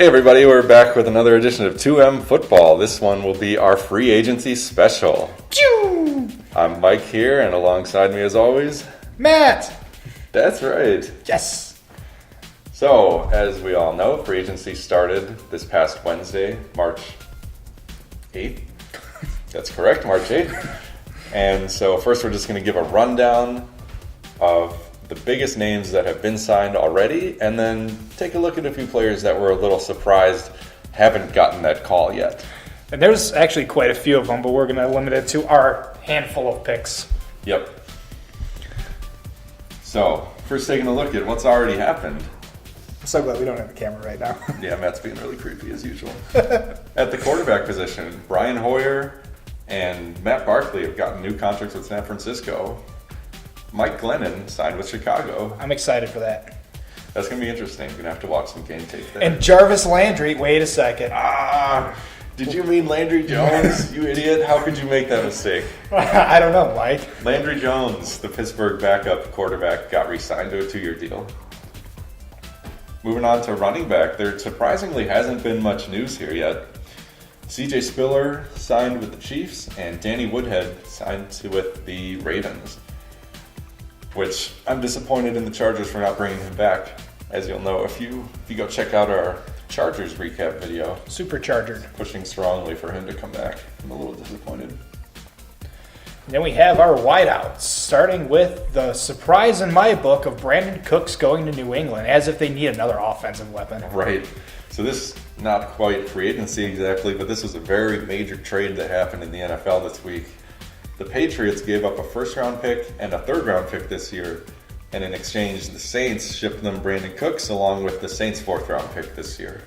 Hey everybody, we're back with another edition of 2M Football. This one will be our free agency special. Choo! I'm Mike here, and alongside me as always, Matt! That's right. Yes! So, as we all know, free agency started this past Wednesday, March 8th. That's correct, March 8th. And so first we're just going to give a rundown of the biggest names that have been signed already, and then take a look at a few players that were a little surprised haven't gotten that call yet. And there's actually quite a few of them, but we're going to limit it to our handful of picks. Yep. So, first taking a look at what's already happened. I'm so glad we don't have the camera right now. Yeah, Matt's being really creepy as usual. At the quarterback position, Brian Hoyer and Matt Barkley have gotten new contracts with San Francisco. Mike Glennon signed with Chicago. I'm excited for that. That's going to be interesting. You're going to have to watch some game tape there. And Jarvis Landry, wait a second. Did you mean Landry Jones? You idiot. How could you make that mistake? I don't know, Mike. Landry Jones, the Pittsburgh backup quarterback, got re-signed to a 2-year deal. Moving on to running back, there surprisingly hasn't been much news here yet. CJ Spiller signed with the Chiefs, and Danny Woodhead signed with the Ravens, which I'm disappointed in the Chargers for not bringing him back. As you'll know, if you go check out our Chargers recap video. Superchargered. Pushing strongly for him to come back. I'm a little disappointed. Then we have our wideouts, starting with the surprise in my book of Brandon Cooks going to New England, as if they need another offensive weapon. Right. So this, not quite free agency exactly, but this was a very major trade that happened in the NFL this week. The Patriots gave up a first-round pick and a third-round pick this year, and in exchange, the Saints shipped them Brandon Cooks along with the Saints' fourth-round pick this year.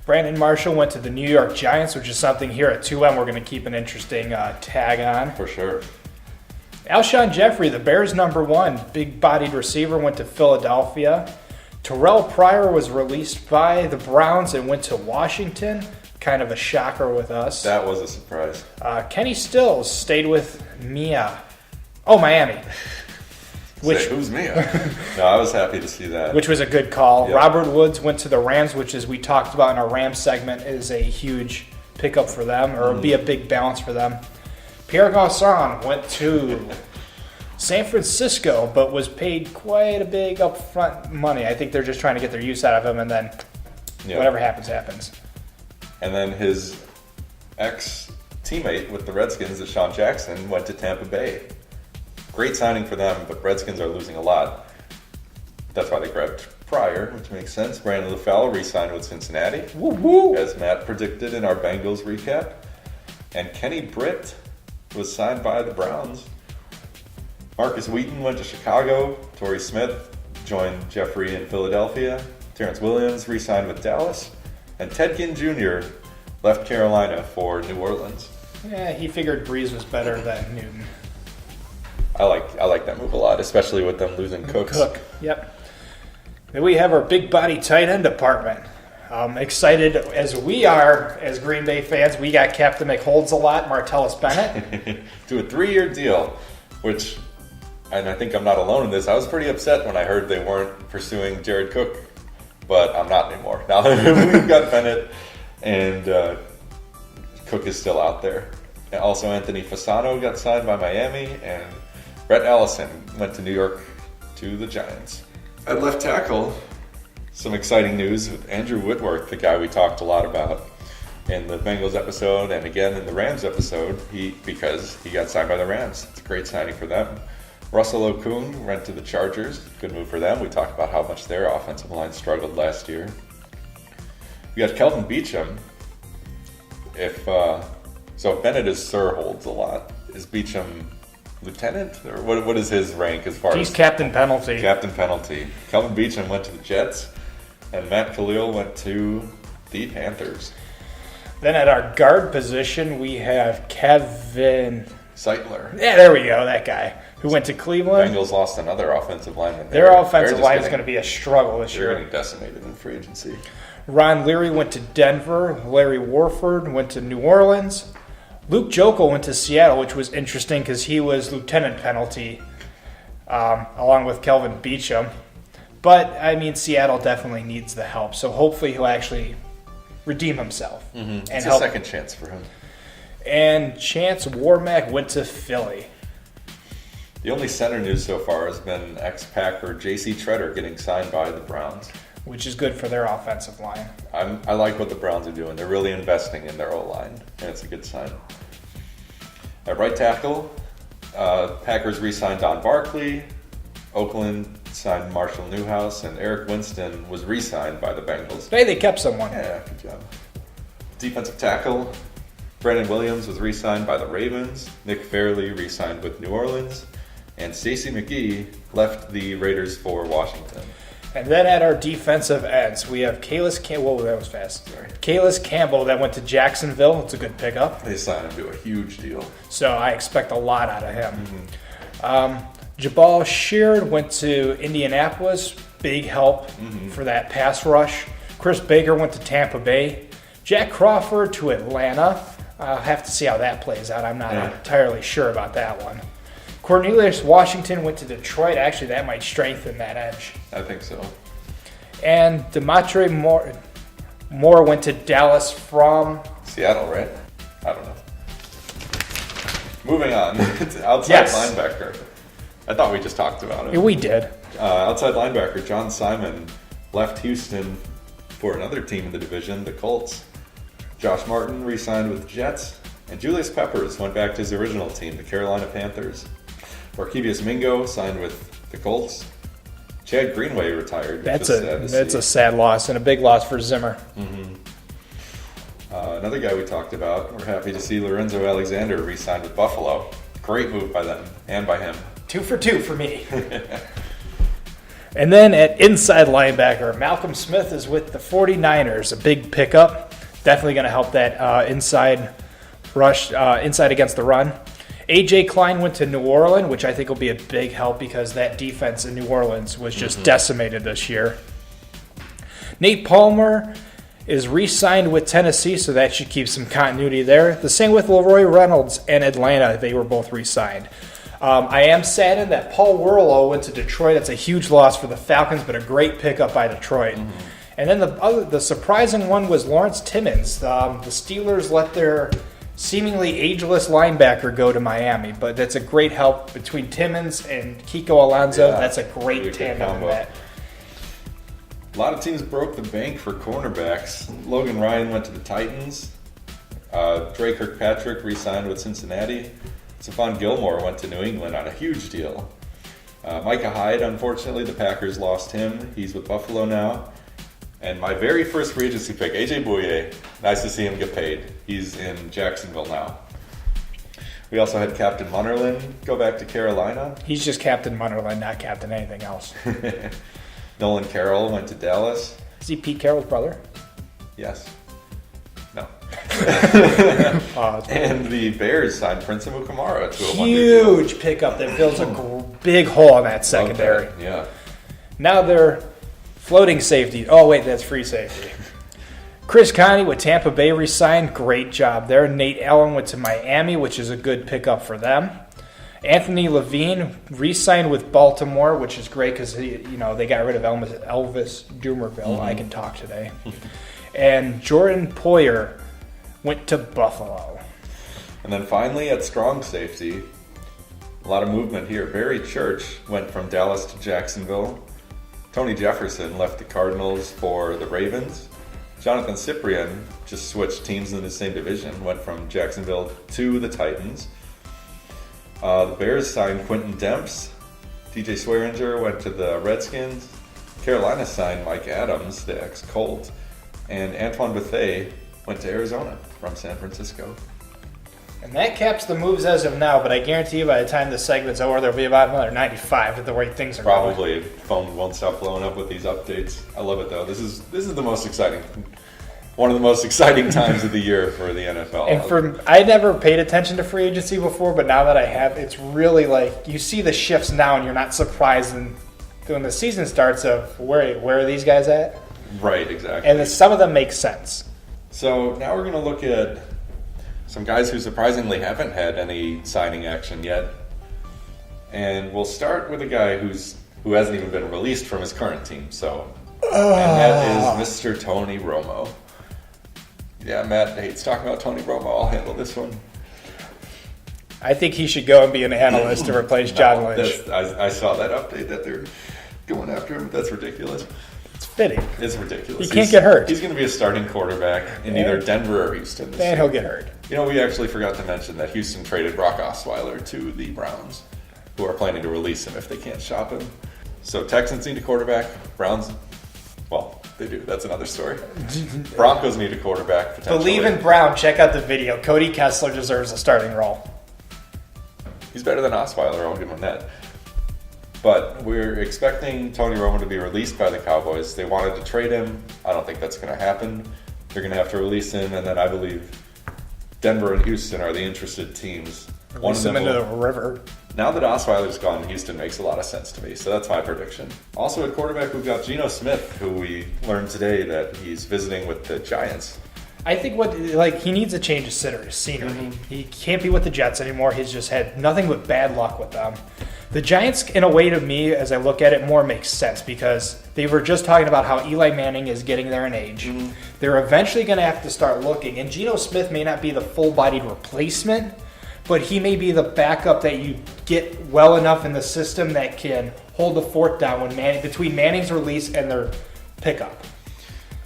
Brandon Marshall went to the New York Giants, which is something here at 2M we're going to keep an interesting tag on. For sure. Alshon Jeffrey, the Bears' #1 big-bodied receiver, went to Philadelphia. Terrell Pryor was released by the Browns and went to Washington. Kind of a shocker with us. That was a surprise. Kenny Stills stayed with Miami. Who's Mia? No, I was happy to see that. Which was a good call. Yep. Robert Woods went to the Rams, which, as we talked about in our Rams segment, is a huge pickup for them, or be a big balance for them. Pierre Garçon went to San Francisco, but was paid quite a big upfront money. I think they're just trying to get their use out of him, and then whatever happens, happens. And then his ex-teammate with the Redskins, Deshaun Jackson, went to Tampa Bay. Great signing for them, but Redskins are losing a lot. That's why they grabbed Pryor, which makes sense. Brandon LaFell re-signed with Cincinnati, Woo-woo. as Matt predicted in our Bengals recap. And Kenny Britt was signed by the Browns. Marcus Wheaton went to Chicago. Torrey Smith joined Jeffrey in Philadelphia. Terrence Williams re-signed with Dallas. And Ted Ginn Jr. left Carolina for New Orleans. Yeah, he figured Breeze was better than Newton. I like that move a lot, especially with them losing Cooks. Yep. Then we have our big body tight end department. Excited as we are as Green Bay fans. We got Captain McHolds a lot, Martellus Bennett. To a 3-year deal, which, and I think I'm not alone in this, I was pretty upset when I heard they weren't pursuing Jared Cook, but I'm not anymore. Now that we've got Bennett and Cook is still out there. And also Anthony Fasano got signed by Miami, and Brett Allison went to New York to the Giants. At left tackle, some exciting news with Andrew Whitworth, the guy we talked a lot about in the Bengals episode and again in the Rams episode, because he got signed by the Rams. It's a great signing for them. Russell Okung went to the Chargers. Good move for them. We talked about how much their offensive line struggled last year. We got Kelvin Beachum. If Bennett is Sir Holds a lot. Is Beachum lieutenant? Or what is his rank as far as... He's captain penalty. Captain penalty. Kelvin Beachum went to the Jets, and Matt Khalil went to the Panthers. Then at our guard position, we have Kevin... Seitler. Yeah, there we go, that guy, who went to Cleveland. Bengals lost another offensive lineman. Their offensive line is going to be a struggle this year. They're getting decimated in free agency. Ron Leary went to Denver. Larry Warford went to New Orleans. Luke Jokel went to Seattle, which was interesting because he was lieutenant penalty, along with Kelvin Beachum. But, I mean, Seattle definitely needs the help. So hopefully he'll actually redeem himself. And and it's a second chance for him. And Chance Warmack went to Philly. The only center news so far has been ex-Packer J.C. Treader getting signed by the Browns. Which is good for their offensive line. I like what the Browns are doing. They're really investing in their O-line, and it's a good sign. At right tackle, Packers re-signed Don Barkley. Oakland signed Marshall Newhouse, and Eric Winston was re-signed by the Bengals. Hey, they kept someone. Yeah, good job. Defensive tackle, Brandon Williams was re-signed by the Ravens. Nick Fairley re-signed with New Orleans. And Stacey McGee left the Raiders for Washington. And then at our defensive ends, we have Kalis Campbell. Whoa, that was fast. Sorry. Kalis Campbell that went to Jacksonville. It's a good pickup. They signed him to a huge deal. So I expect a lot out of him. Jabal Sheard went to Indianapolis. Big help for that pass rush. Chris Baker went to Tampa Bay. Jack Crawford to Atlanta. I'll have to see how that plays out. I'm not entirely sure about that one. Cornelius Washington went to Detroit. Actually, that might strengthen that edge. I think so. And Demontre Moore went to Dallas from Seattle, right? I don't know. Moving on to outside linebacker. I thought we just talked about him. Yeah, we did. Outside linebacker John Simon left Houston for another team in the division, the Colts. Josh Martin re-signed with the Jets. And Julius Peppers went back to his original team, the Carolina Panthers. Barkevius Mingo signed with the Colts. Chad Greenway retired. That's a sad loss and a big loss for Zimmer. Another guy we talked about, we're happy to see Lorenzo Alexander re-signed with Buffalo. Great move by them and by him. 2 for 2 for me. And then at inside linebacker, Malcolm Smith is with the 49ers. A big pickup. Definitely going to help that inside rush, inside against the run. A.J. Klein went to New Orleans, which I think will be a big help because that defense in New Orleans was just decimated this year. Nate Palmer is re-signed with Tennessee, so that should keep some continuity there. The same with Leroy Reynolds and Atlanta. They were both re-signed. I am saddened that Paul Warlow went to Detroit. That's a huge loss for the Falcons, but a great pickup by Detroit. And then the surprising one was Lawrence Timmons. The Steelers let their seemingly ageless linebacker go to Miami, but that's a great help between Timmons and Kiko Alonso. Yeah, that's a great tandem. A lot of teams broke the bank for cornerbacks. Logan Ryan went to the Titans. Dre Kirkpatrick re-signed with Cincinnati. Stephon Gilmore went to New England on a huge deal. Micah Hyde, unfortunately, the Packers lost him. He's with Buffalo now. And my very first free agency pick, AJ Bouye. Nice to see him get paid. He's in Jacksonville now. We also had Captain Munnerlyn go back to Carolina. He's just Captain Munnerlyn, not Captain anything else. Nolan Carroll went to Dallas. Is he Pete Carroll's brother? Yes. No. And the Bears signed Prince Amukamara to a huge pickup that fills a big hole in that secondary. Okay. Yeah. Now they're floating safety. Oh, wait, that's free safety. Chris Conte with Tampa Bay re-signed. Great job there. Nate Allen went to Miami, which is a good pickup for them. Anthony Levine re-signed with Baltimore, which is great because they got rid of Elvis Dumerville. I can talk today. And Jordan Poyer went to Buffalo. And then finally at strong safety, a lot of movement here. Barry Church went from Dallas to Jacksonville. Tony Jefferson left the Cardinals for the Ravens. Jonathan Cyprien just switched teams in the same division, went from Jacksonville to the Titans. The Bears signed Quentin Demps. DJ Swearinger went to the Redskins. Carolina signed Mike Adams, the ex-Colt. And Antoine Bethea went to Arizona from San Francisco. And that caps the moves as of now, but I guarantee you by the time this segment's over, there'll be about another 95 at the way things are going. Probably. Phone won't stop blowing up with these updates. I love it, though. This is the most exciting, one of the most exciting times of the year for the NFL. And I never paid attention to free agency before, but now that I have, it's really like you see the shifts now and you're not surprised when the season starts of where are these guys at? Right, exactly. And some of them make sense. So now we're going to look at some guys who surprisingly haven't had any signing action yet. And we'll start with a guy who's who hasn't even been released from his current team. So, and that is Mr. Tony Romo. Yeah, Matt hates talking about Tony Romo. I'll handle this one. I think he should go and be an analyst to replace John Lynch. I saw that update that they're going after him. That's ridiculous. It's fitting. It's ridiculous. He can't get hurt. He's going to be a starting quarterback in either Denver or Houston. And he'll get hurt. You know, we actually forgot to mention that Houston traded Brock Osweiler to the Browns, who are planning to release him if they can't shop him. So Texans need a quarterback. Browns, well, they do. That's another story. Broncos need a quarterback, potentially. Believe in Brown. Check out the video. Cody Kessler deserves a starting role. He's better than Osweiler, I'll give him that. But we're expecting Tony Romo to be released by the Cowboys. They wanted to trade him. I don't think that's going to happen. They're going to have to release him, and then I believe Denver and Houston are the interested teams. Release him into the river. Now that Osweiler's gone, Houston makes a lot of sense to me, so that's my prediction. Also at quarterback, we've got Geno Smith, who we learned today that he's visiting with the Giants. I think he needs a change of scenery. Mm-hmm. He can't be with the Jets anymore. He's just had nothing but bad luck with them. The Giants, in a way, to me, as I look at it, more makes sense because they were just talking about how Eli Manning is getting there in age. Mm-hmm. They're eventually going to have to start looking, and Geno Smith may not be the full-bodied replacement, but he may be the backup that you get well enough in the system that can hold the fort down between Manning's release and their pickup.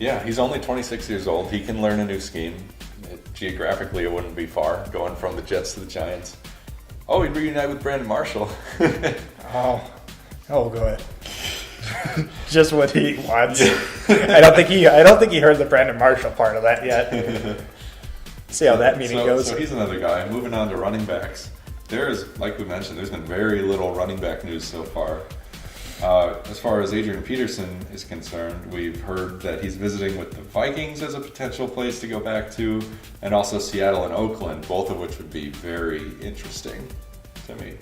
Yeah, he's only 26 years old. He can learn a new scheme. Geographically, it wouldn't be far, going from the Jets to the Giants. Oh, he'd reunite with Brandon Marshall. Oh, good. Just what he wants. I don't think he heard the Brandon Marshall part of that yet. See how that meeting goes. So he's another guy. Moving on to running backs. Like we mentioned, there's been very little running back news so far. As far as Adrian Peterson is concerned, we've heard that he's visiting with the Vikings as a potential place to go back to, and also Seattle and Oakland, both of which would be very interesting to me.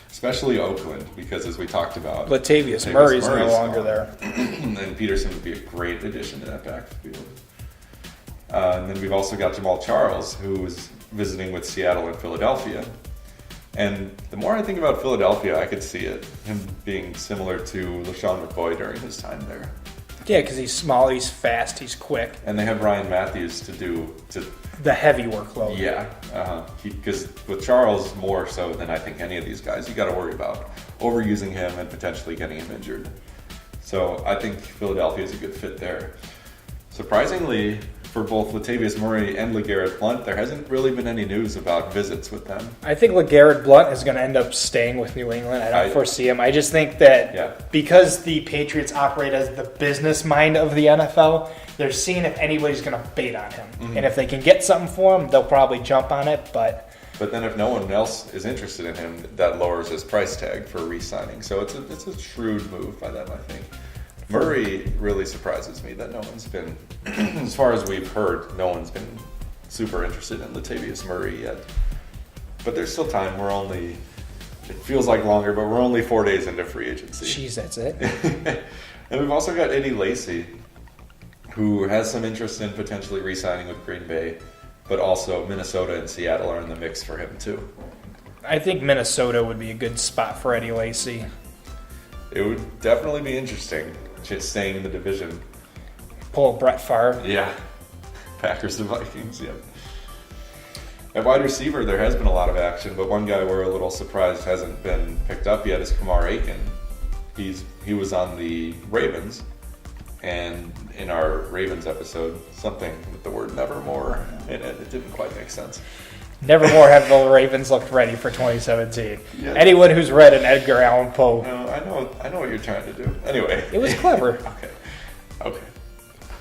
Especially Oakland, because as we talked about, Latavius Murray's no longer there. And Peterson would be a great addition to that backfield. And then we've also got Jamal Charles, who is visiting with Seattle and Philadelphia. And the more I think about Philadelphia, I could see it, him being similar to LaShawn McCoy during his time there. Yeah, because he's small, he's fast, he's quick. And they have Ryan Matthews to do the heavy workload. Yeah, because with Charles more so than I think any of these guys, you got to worry about overusing him and potentially getting him injured. So I think Philadelphia is a good fit there. Surprisingly, for both Latavius Murray and LeGarrette Blount, there hasn't really been any news about visits with them. I think LeGarrette Blount is going to end up staying with New England. I don't foresee him. I just think that because the Patriots operate as the business mind of the NFL, they're seeing if anybody's going to bait on him. Mm-hmm. And if they can get something for him, they'll probably jump on it. But then if no one else is interested in him, that lowers his price tag for re-signing. So it's a shrewd move by them, I think. Murray really surprises me that no one's been, as far as we've heard, no one's been super interested in Latavius Murray yet. But there's still time. It feels like longer, but we're only 4 days into free agency. Jeez, that's it. And we've also got Eddie Lacy, who has some interest in potentially re-signing with Green Bay, but also Minnesota and Seattle are in the mix for him too. I think Minnesota would be a good spot for Eddie Lacy. It would definitely be interesting, just staying in the division. Pull Brett Favre. Yeah. Packers to Vikings, yeah. At wide receiver, there has been a lot of action, but one guy we're a little surprised hasn't been picked up yet is Kamar Aiken. He was on the Ravens, and in our Ravens episode, something with the word nevermore in it. It didn't quite make sense. Nevermore have the Ravens looked ready for 2017. Yeah. Anyone who's read an Edgar Allan Poe. No, I know what you're trying to do. Anyway. It was clever. Okay.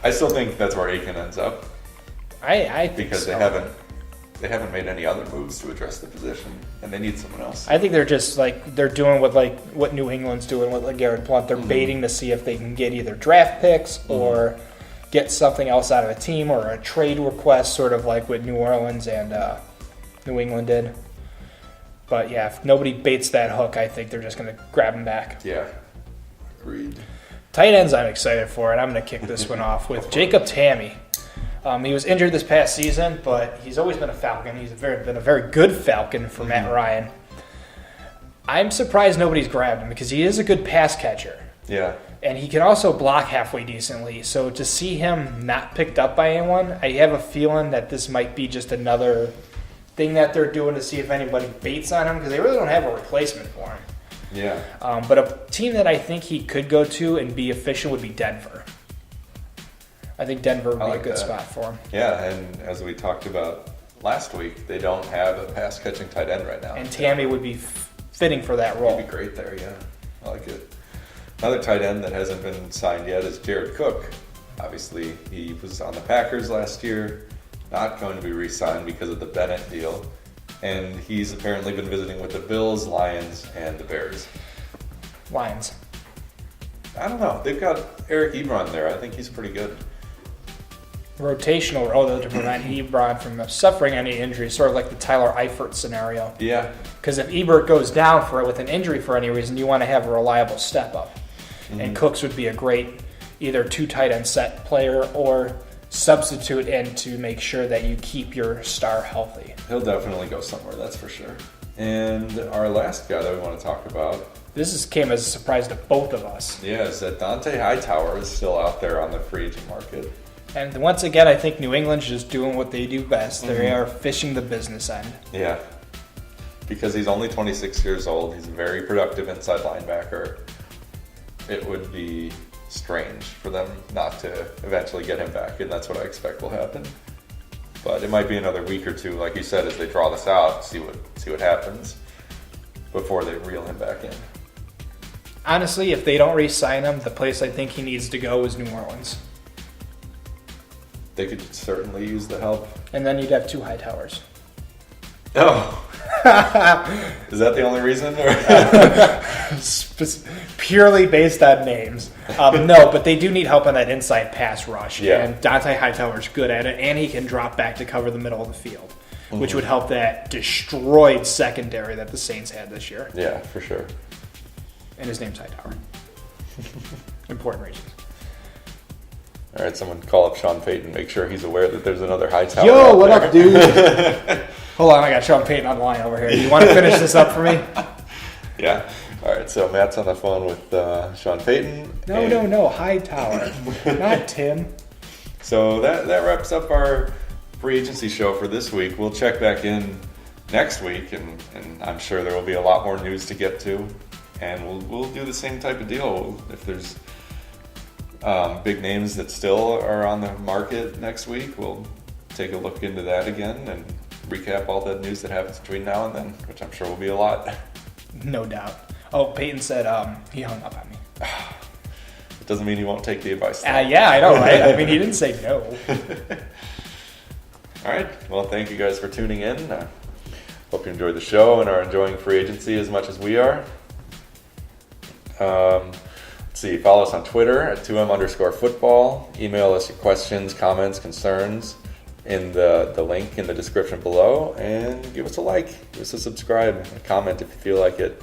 I still think that's where Aiken ends up. I think because so. they haven't made any other moves to address the position, and they need someone else. I think they're just they're doing what New England's doing with LeGarrette Blount. They're baiting to see if they can get either draft picks or get something else out of a team or a trade request, sort of like what New Orleans and New England did. But yeah, if nobody baits that hook, I think they're just going to grab him back. Yeah, agreed. Tight ends I'm excited for, and I'm going to kick this one off with Jacob Tamme. He was injured this past season, but he's always been a Falcon. He's been a very good Falcon for Matt Ryan. I'm surprised nobody's grabbed him because he is a good pass catcher. Yeah. And he can also block halfway decently. So to see him not picked up by anyone, I have a feeling that this might be just another thing that they're doing to see if anybody baits on him because they really don't have a replacement for him. Yeah. But a team that I think he could go to and be efficient would be Denver. I think Denver would be a good spot for him. Yeah, and as we talked about last week, they don't have a pass-catching tight end right now. And Tammy would be fitting for that role. He'd be great there, yeah. I like it. Another tight end that hasn't been signed yet is Jared Cook. Obviously, he was on the Packers last year, not going to be re-signed because of the Bennett deal. And he's apparently been visiting with the Bills, Lions, and the Bears. Lions. I don't know. They've got Eric Ebron there. I think he's pretty good. Rotational role to prevent Ebron from suffering any injury, sort of like the Tyler Eifert scenario. Yeah. Because if Ebert goes down for it with an injury for any reason, you want to have a reliable step up. Mm-hmm. And Cooks would be a great either two tight end set player or substitute in to make sure that you keep your star healthy. He'll definitely go somewhere, that's for sure. And our last guy that we want to talk about. This came as a surprise to both of us. Yeah, is that Dante Hightower is still out there on the free agent market. And once again, I think New England's just doing what they do best. Mm-hmm. They are fishing the business end. Yeah. Because he's only 26 years old. He's a very productive inside linebacker. It would be strange for them not to eventually get him back, and that's what I expect will happen. But it might be another week or two, like you said, as they draw this out, see what happens before they reel him back in. Honestly, if they don't re-sign him, the place I think he needs to go is New Orleans. They could certainly use the help. And then you'd have two Hightowers. Oh. Is that the only reason? Purely based on names. No, but they do need help on that inside pass rush. Yeah. And Dante Hightower's good at it, and he can drop back to cover the middle of the field, which would help that destroyed secondary that the Saints had this year. Yeah, for sure. And his name's Hightower. Important reasons. All right, someone call up Sean Payton. Make sure he's aware that there's another Hightower. Yo, what up, dude? Hold on, I got Sean Payton on the line over here. You want to finish this up for me? Yeah. All right, so Matt's on the phone with Sean Payton. No, Hightower, not Tim. So that wraps up our free agency show for this week. We'll check back in next week, and I'm sure there will be a lot more news to get to. And we'll do the same type of deal. If there's big names that still are on the market next week, we'll take a look into that again and recap all the news that happens between now and then, which I'm sure will be a lot. No doubt. Oh, Peyton said he hung up on me. It doesn't mean he won't take the advice. Yeah, I know, right? I mean, he didn't say no. All right. Well, thank you guys for tuning in. Hope you enjoyed the show and are enjoying free agency as much as we are. Let's see. Follow us on Twitter at 2M_football. Email us your questions, comments, concerns in the link in the description below, and give us a like, give us a subscribe, a comment if you feel like it,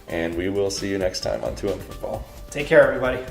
and we will see you next time on 2M Football. Take care, everybody.